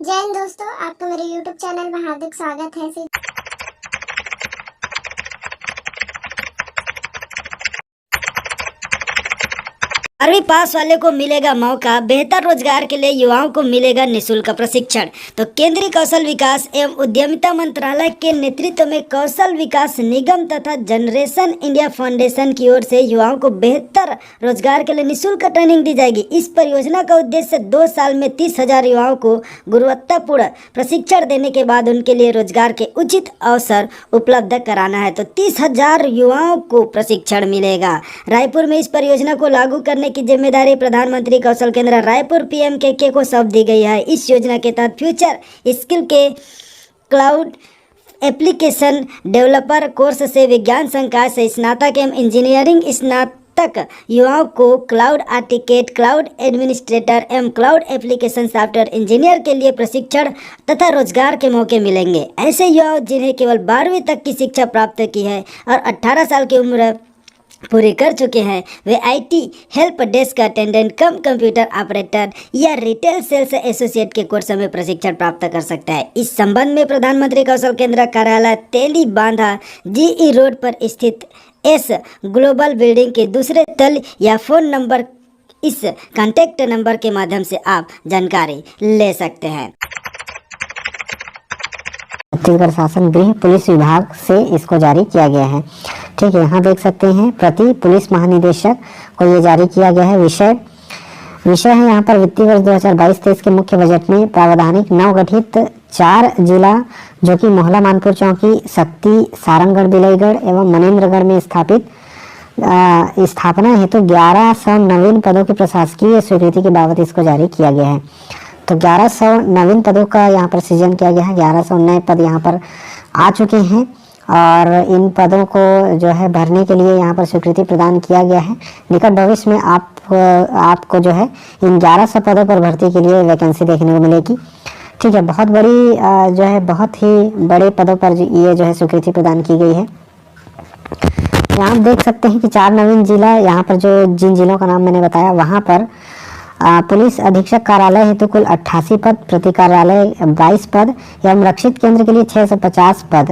जय हिंद दोस्तों, आपका मेरे YouTube चैनल में हार्दिक स्वागत है। 12वीं पास वाले को मिलेगा मौका, बेहतर रोजगार के लिए युवाओं को मिलेगा निःशुल्क प्रशिक्षण। तो केंद्रीय कौशल विकास एवं उद्यमिता मंत्रालय के नेतृत्व में कौशल विकास निगम तथा जनरेशन इंडिया फाउंडेशन की ओर से युवाओं को बेहतर रोजगार के लिए निःशुल्क ट्रेनिंग दी जाएगी। इस परियोजना का उद्देश्य 2 साल में 30,000 युवाओं को गुणवत्तापूर्ण प्रशिक्षण देने के बाद उनके लिए रोजगार के उचित अवसर उपलब्ध कराना है। तो 30,000 युवाओं को प्रशिक्षण मिलेगा। रायपुर में इस परियोजना को लागू करने की जिम्मेदारी प्रधानमंत्री कौशल केंद्र रायपुर PMKK को सौंप दी गई है। इस योजना के तहत फ्यूचर स्किल के क्लाउड एप्लीकेशन डेवलपर कोर्स से विज्ञान संकाय से स्नातक एवं इंजीनियरिंग स्नातक युवाओं को क्लाउड आर्किटेक्ट, क्लाउड एडमिनिस्ट्रेटर एवं क्लाउड एप्लीकेशन सॉफ्टवेयर इंजीनियर के लिए प्रशिक्षण तथा रोजगार के मौके मिलेंगे। ऐसे युवाओं जिन्हें केवल 12वीं तक की शिक्षा प्राप्त की है और 18 साल की उम्र पूरी कर चुके हैं, वे IT help desk attendant come computer operator या रिटेल सेल्स एसोसिएट के कोर्स में प्रशिक्षण प्राप्त कर सकता है। इस संबंध में प्रधानमंत्री कौशल केंद्र कार्यालय तेली बांधा GE रोड पर स्थित एस ग्लोबल बिल्डिंग के दूसरे तल या फोन नंबर, इस कॉन्टैक्ट नंबर के माध्यम से आप जानकारी ले सकते हैं। छत्तीसगढ़ शासन गृह पुलिस विभाग से इसको जारी किया गया है। ठीक है, यहाँ देख सकते हैं प्रति पुलिस महानिदेशक को ये जारी किया गया है। विषय है यहाँ पर वित्तीय वर्ष 2022-23 के मुख्य बजट में प्रावधानिक नवगठित 4 जिला जो कि मोहला, मानपुर चौकी, शक्ति, सारंगढ़, बिलईगढ़ एवं मनेन्द्रगढ़ में स्थापना हेतु 1100 नवीन पदों की प्रशासकीय स्वीकृति के बाबत इसको जारी किया गया है। तो 1100 नवीन पदों का यहाँ पर सृजन किया गया है। 1100 नए पद यहाँ पर आ चुके हैं और इन पदों को जो है भरने के लिए यहाँ पर स्वीकृति प्रदान किया गया है। निकट भविष्य में आपको जो है इन 1100 पदों पर भर्ती के लिए वैकेंसी देखने को मिलेगी। ठीक है, बहुत बड़ी जो है बहुत ही बड़े पदों पर ये जो है स्वीकृति प्रदान की गई है। यहाँ आप देख सकते हैं कि 4 नवीन जिला, यहाँ पर जो जिन जिलों का नाम मैंने बताया वहाँ पर पुलिस अधीक्षक कार्यालय हेतु कुल 88 पद, प्रति कार्यालय 22 पद एवं रक्षित केंद्र के लिए 650 पद।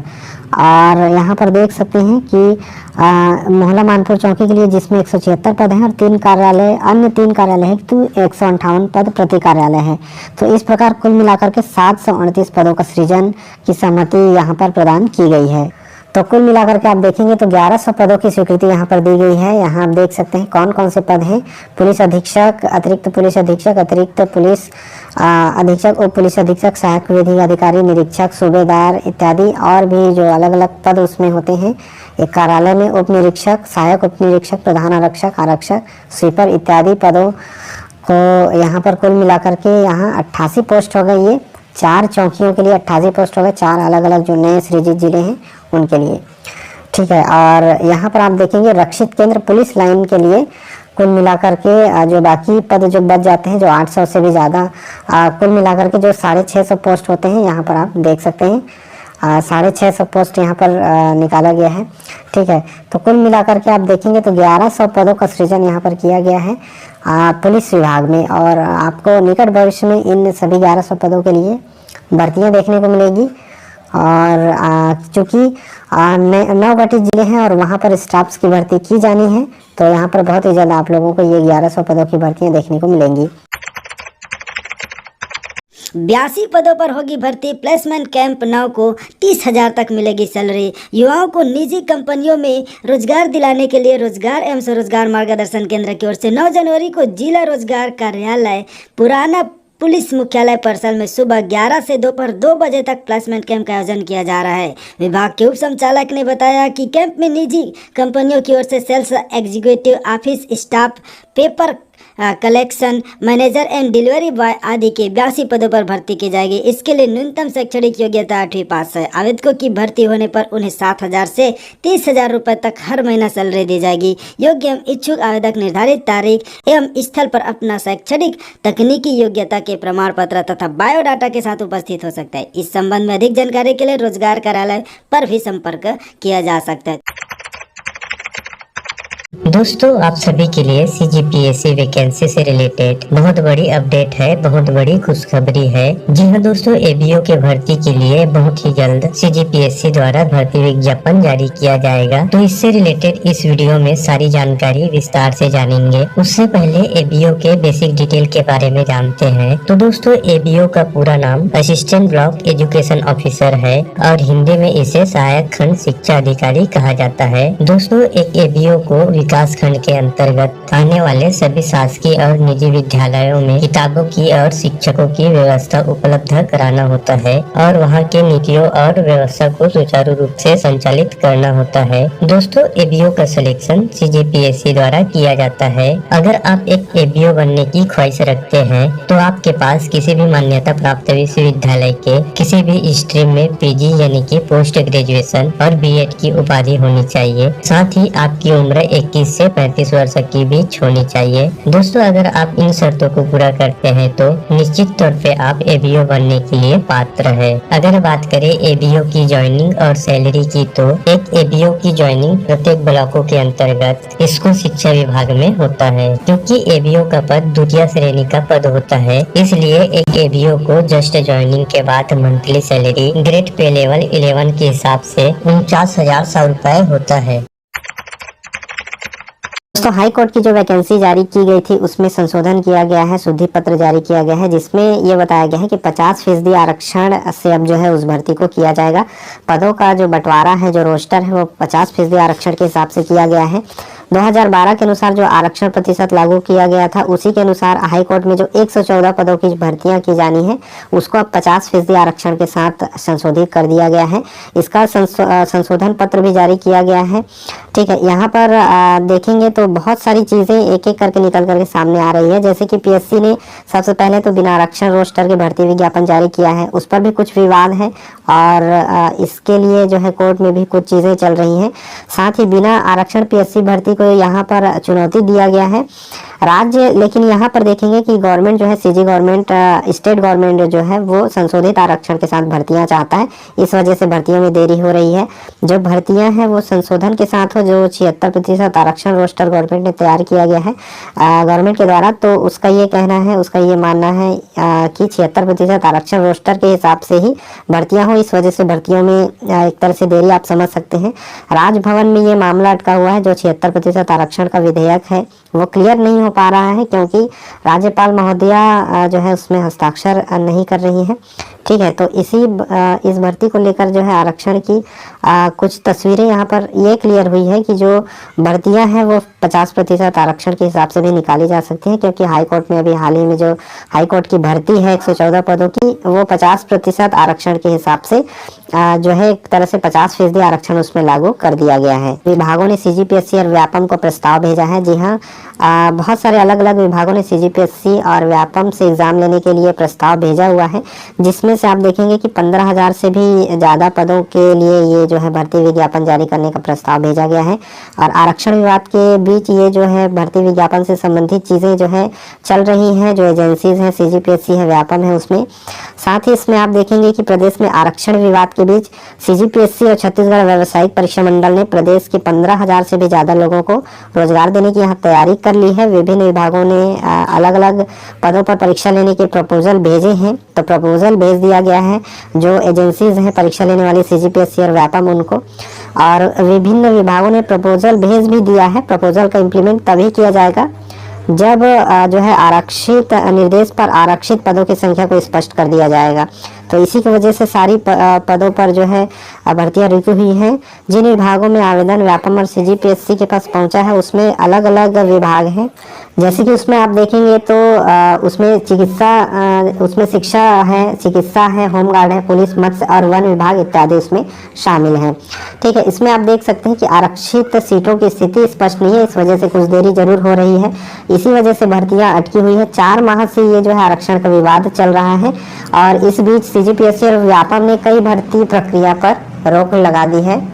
और यहाँ पर देख सकते हैं कि मोहला, मानपुर चौकी के लिए जिसमें 176 पद हैं और 3 कार्यालय, अन्य 3 कार्यालय हेतु 158 पद प्रति कार्यालय है। तो इस प्रकार कुल मिलाकर के 738 पदों का सृजन की सहमति यहाँ पर प्रदान की गई है। तो कुल मिलाकर के आप देखेंगे तो 1100 पदों की स्वीकृति यहाँ पर दी गई है। यहाँ आप देख सकते हैं कौन कौन से पद हैं। पुलिस अधीक्षक, अतिरिक्त पुलिस अधीक्षक, अतिरिक्त पुलिस अधीक्षक, उप पुलिस अधीक्षक, सहायक विधिक अधिकारी, निरीक्षक, सूबेदार इत्यादि और भी जो अलग अलग पद उसमें होते हैं। एक कार्यालय में उप निरीक्षक, सहायक उप निरीक्षक, प्रधान आरक्षक, आरक्षक, स्वीपर इत्यादि पदों को यहाँ पर कुल मिलाकर के यहाँ 88 पोस्ट हो गई। ये 4 चौकियों के लिए 88 पोस्ट हो गए, 4 अलग अलग जो नए सृजित जिले हैं उनके लिए। ठीक है, और यहाँ पर आप देखेंगे रक्षित केंद्र पुलिस लाइन के लिए कुल मिलाकर के जो बाकी पद जो बच जाते हैं, जो 800 से भी ज़्यादा, कुल मिलाकर के जो 650 पोस्ट होते हैं यहाँ पर आप देख सकते हैं 650 पोस्ट यहाँ पर निकाला गया है। ठीक है, तो कुल मिलाकर के आप देखेंगे तो 1100 पदों का सृजन यहाँ पर किया गया है पुलिस विभाग में। और आपको निकट भविष्य में इन सभी 1100 पदों के लिए भर्तियाँ देखने को मिलेगी। और चूँकि नवगठित जिले हैं और वहाँ पर स्टाफ्स की भर्ती की जानी है, तो यहाँ पर बहुत ही जल्द आप लोगों को ये 1100 पदों की भर्तियाँ देखने को मिलेंगी। 82 पदों पर होगी भर्ती। प्लेसमेंट कैंप 9 को 30,000 तक मिलेगी सैलरी। युवाओं को निजी कंपनियों में रोजगार दिलाने के लिए रोजगार एवं स्वरोजगार मार्गदर्शन केंद्र की ओर से 9 जनवरी को जिला रोजगार कार्यालय पुराना पुलिस मुख्यालय परिसर में सुबह 11 से दोपहर 2 बजे तक प्लेसमेंट कैंप का आयोजन किया जा रहा है। विभाग के उप संचालक ने बताया कि कैंप में निजी कंपनियों की ओर से sales executive, office staff, paper collection manager and delivery boy आदि के 82 पदों पर भर्ती की जाएगी। इसके लिए न्यूनतम शैक्षणिक योग्यता 8वीं पास है। आवेदकों की भर्ती होने पर उन्हें 7,000 से 30,000 रुपये तक हर महीना सैलरी दी जाएगी। योग्य एवं इच्छुक आवेदक निर्धारित तारीख एवं स्थल पर अपना शैक्षणिक, तकनीकी योग्यता के प्रमाण पत्र तथा बायोडाटा के साथ उपस्थित हो सकता है। इस संबंध में अधिक जानकारी के लिए रोजगार कार्यालय पर भी संपर्क किया जा सकता है। दोस्तों आप सभी के लिए CGPSC वैकेंसी से रिलेटेड बहुत बड़ी अपडेट है, बहुत बड़ी खुशखबरी है। जी हाँ दोस्तों, ABO के भर्ती के लिए बहुत ही जल्द CGPSC द्वारा भर्ती विज्ञापन जारी किया जाएगा। तो इससे रिलेटेड इस वीडियो में सारी जानकारी विस्तार से जानेंगे। उससे पहले ABO के बेसिक डिटेल के बारे में जानते हैं। तो दोस्तों ABO का पूरा नाम असिस्टेंट ब्लॉक एजुकेशन ऑफिसर है और हिंदी में इसे सहायक खंड शिक्षा अधिकारी कहा जाता है। दोस्तों एक ABO को विकास खंड के अंतर्गत आने वाले सभी शासकीय और निजी विद्यालयों में किताबों की और शिक्षकों की व्यवस्था उपलब्ध कराना होता है और वहां के नीतियों और व्यवस्था को सुचारू रूप से संचालित करना होता है। दोस्तों ABO का सिलेक्शन CGPSC द्वारा किया जाता है। अगर आप एक ABO बनने की ख्वाहिश रखते हैं तो आपके पास किसी भी मान्यता प्राप्त विश्वविद्यालय के किसी भी स्ट्रीम में PG यानी कि पोस्ट ग्रेजुएशन और B.Ed की उपाधि होनी चाहिए। साथ ही आपकी उम्र 21 से 35 वर्ष की बीच होनी चाहिए। दोस्तों अगर आप इन शर्तों को पूरा करते हैं तो निश्चित तौर पे आप ABO बनने के लिए पात्र है। अगर बात करें ABO की ज्वाइनिंग और सैलरी की तो एक ABO की ज्वाइनिंग प्रत्येक ब्लॉकों के अंतर्गत स्कूल शिक्षा विभाग में होता है। क्योंकि ABO का पद द्वितीय श्रेणी का पद होता है, इसलिए एक ABO को जस्ट ज्वाइनिंग के बाद monthly salary grade pay level 11 के हिसाब से 49,100 रुपए होता है। दोस्तों हाई कोर्ट की जो वैकेंसी जारी की गई थी उसमें संशोधन किया गया है, शुद्धि पत्र जारी किया गया है, जिसमें ये बताया गया है कि 50% आरक्षण से अब जो है उस भर्ती को किया जाएगा। पदों का जो बंटवारा है, जो रोस्टर है, वो 50% आरक्षण के हिसाब से किया गया है। 2012 के अनुसार जो आरक्षण प्रतिशत लागू किया गया था उसी के अनुसार हाई कोर्ट में जो 114 पदों की भर्तियां की जानी है उसको अब 50% आरक्षण के साथ संशोधित कर दिया गया है। इसका संशोधन पत्र भी जारी किया गया है। ठीक है, यहाँ पर देखेंगे तो बहुत सारी चीजें एक एक करके निकल करके सामने आ रही है। जैसे कि PSC ने सबसे पहले तो बिना आरक्षण रोस्टर के भर्ती विज्ञापन जारी किया है, उस पर भी कुछ विवाद है और इसके लिए जो है कोर्ट में भी कुछ चीजें चल रही हैं। साथ ही बिना आरक्षण PSC भर्ती को यहाँ पर चुनौती दिया गया है राज्य, लेकिन यहाँ पर देखेंगे कि गवर्नमेंट जो है CG गवर्नमेंट, स्टेट गवर्नमेंट जो है वो संशोधित आरक्षण के साथ भर्तियां चाहता है। इस वजह से भर्तियों में देरी हो रही है। जो भर्तियां हैं वो संशोधन के साथ हो, जो 76% आरक्षण रोस्टर गवर्नमेंट ने तैयार किया गया है गवर्नमेंट के द्वारा, तो उसका ये कहना है, उसका ये मानना है कि 76% आरक्षण रोस्टर के हिसाब से ही भर्तियां हो। इस वजह से भर्तियों में एक तरह से देरी आप समझ सकते हैं। राजभवन में ये मामला अटका हुआ है। जो 76% आरक्षण का विधेयक है वो क्लियर नहीं हो पा रहा है क्योंकि राज्यपाल महोदया जो है उसमें हस्ताक्षर नहीं कर रही है। ठीक है, तो इस भर्ती को लेकर जो है आरक्षण की कुछ तस्वीरें यहाँ पर ये क्लियर हुई है कि जो भर्तियां हैं वो 50% आरक्षण के हिसाब से भी निकाली जा सकती हैं, क्योंकि हाई कोर्ट में अभी हाल ही में जो हाई कोर्ट की भर्ती है 114 पदों की, वो 50% आरक्षण के हिसाब से जो है एक तरह से 50% आरक्षण उसमें लागू कर दिया गया है। विभागों ने CGPSC और व्यापम को प्रस्ताव भेजा है। जी हाँ, बहुत सारे अलग अलग विभागों ने CGPSC और व्यापम से एग्जाम लेने के लिए प्रस्ताव भेजा हुआ है, जिसमें से आप देखेंगे कि 15,000 से भी ज़्यादा पदों के लिए ये जो है भर्ती विज्ञापन जारी करने का प्रस्ताव भेजा गया है। और आरक्षण विवाद के बीच ये जो है भर्ती विज्ञापन से संबंधित चीज़ें जो है चल रही हैं, जो एजेंसीज हैं, CGPSC है, व्यापम है, उसमें साथ ही इसमें आप देखेंगे कि प्रदेश में आरक्षण विवाद के बीच CGPSC और छत्तीसगढ़ व्यावसायिक परीक्षा मंडल ने प्रदेश के 15,000 से भी ज़्यादा लोगों को रोजगार देने की यहाँ तैयारी कर ली है। विभिन्न विभागों ने अलग अलग पदों पर परीक्षा लेने के प्रपोजल भेजे हैं, तो प्रपोजल भेज दिया गया है जो एजेंसीज हैं परीक्षा लेने वाली CGPSC और व्यापम उनको, और विभिन्न विभागों ने प्रपोजल भेज भी दिया है। प्रपोजल का इम्प्लीमेंट तभी किया जाएगा जब जो है आरक्षित निर्देश पर आरक्षित पदों की संख्या को स्पष्ट कर दिया जाएगा। तो इसी की वजह से सारी पदों पर जो है भर्तियां रुकी हुई हैं। जिन विभागों में आवेदन व्यापम और CGPSC के पास पहुंचा है उसमें अलग अलग विभाग हैं। जैसे कि उसमें आप देखेंगे तो उसमें चिकित्सा, उसमें शिक्षा है, चिकित्सा है, होमगार्ड है, पुलिस, मत्स्य और वन विभाग इत्यादि उसमें शामिल हैं। ठीक है, इसमें आप देख सकते हैं कि आरक्षित सीटों की स्थिति स्पष्ट नहीं है, इस वजह से कुछ देरी जरूर हो रही है। इसी वजह से भर्तियां अटकी हुई है। 4 माह से ये जो है आरक्षण का विवाद चल रहा है और इस बीच CGPSC और व्यापम ने कई भर्ती प्रक्रिया पर रोक लगा दी है।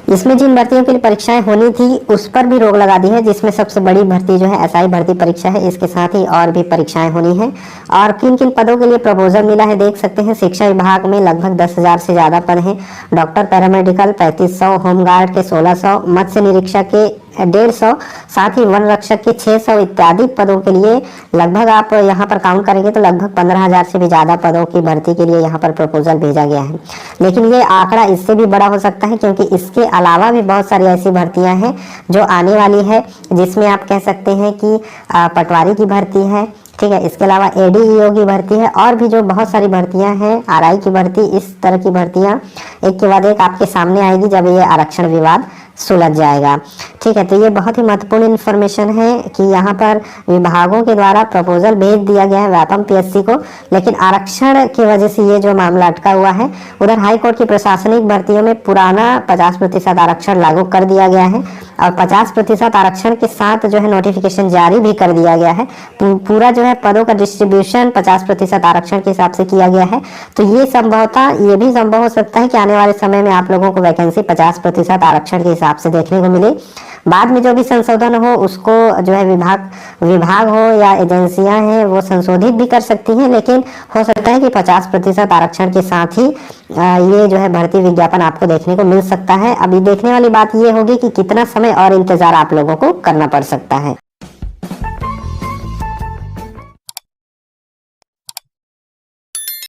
इसमें जिन भर्तियों के लिए परीक्षाएं होनी थी उस पर भी रोक लगा दी है, जिसमें सबसे बड़ी भर्ती जो है SI भर्ती परीक्षा है। इसके साथ ही और भी परीक्षाएं होनी है। और किन किन पदों के लिए प्रपोजल मिला है देख सकते हैं। शिक्षा विभाग में लगभग 10,000 से ज़्यादा पद हैं। डॉक्टर पैरामेडिकल 3500, होमगार्ड के 1600, मत्स्य निरीक्षक के 150, साथ ही वन रक्षक के 600 इत्यादि पदों के लिए लगभग आप यहाँ पर काउंट करेंगे तो लगभग 15,000 से भी ज़्यादा पदों की भर्ती के लिए यहाँ पर प्रपोजल भेजा गया है। लेकिन ये आंकड़ा इससे भी बड़ा हो सकता है, क्योंकि इसके अलावा भी बहुत सारी ऐसी भर्तियाँ हैं जो आने वाली है, जिसमें आप कह सकते हैं कि पटवारी की भर्ती है, ठीक है। इसके अलावा एडीईओ की भर्ती है, और भी जो बहुत सारी भर्तियां हैं, आरआई की भर्ती, इस तरह की भर्तियां एक के बाद एक आपके सामने आएगी जब ये आरक्षण विवाद सुलझ जाएगा, ठीक है। तो ये बहुत ही महत्वपूर्ण इन्फॉर्मेशन है कि यहाँ पर विभागों के द्वारा प्रपोजल भेज दिया गया है व्यापम पीएससी को, लेकिन आरक्षण की वजह से ये जो मामला अटका हुआ है। उधर हाईकोर्ट की प्रशासनिक भर्तियों में पुराना 50% आरक्षण लागू कर दिया गया है, और 50% आरक्षण के साथ जो है नोटिफिकेशन जारी भी कर दिया गया है। पूरा जो है पदों का डिस्ट्रीब्यूशन 50% आरक्षण के हिसाब से किया गया है। तो ये संभवतः ये भी संभव हो सकता है कि आने वाले समय में आप लोगों को वैकेंसी 50% आरक्षण के हिसाब से देखने को मिले। बाद में जो भी संशोधन हो उसको जो है विभाग हो या एजेंसियां हैं वो संशोधित भी कर सकती हैं, लेकिन हो सकता है कि 50% आरक्षण के साथ ही ये जो है भर्ती विज्ञापन आपको देखने को मिल सकता है। अभी देखने वाली बात ये होगी कि कितना समय और इंतजार आप लोगों को करना पड़ सकता है।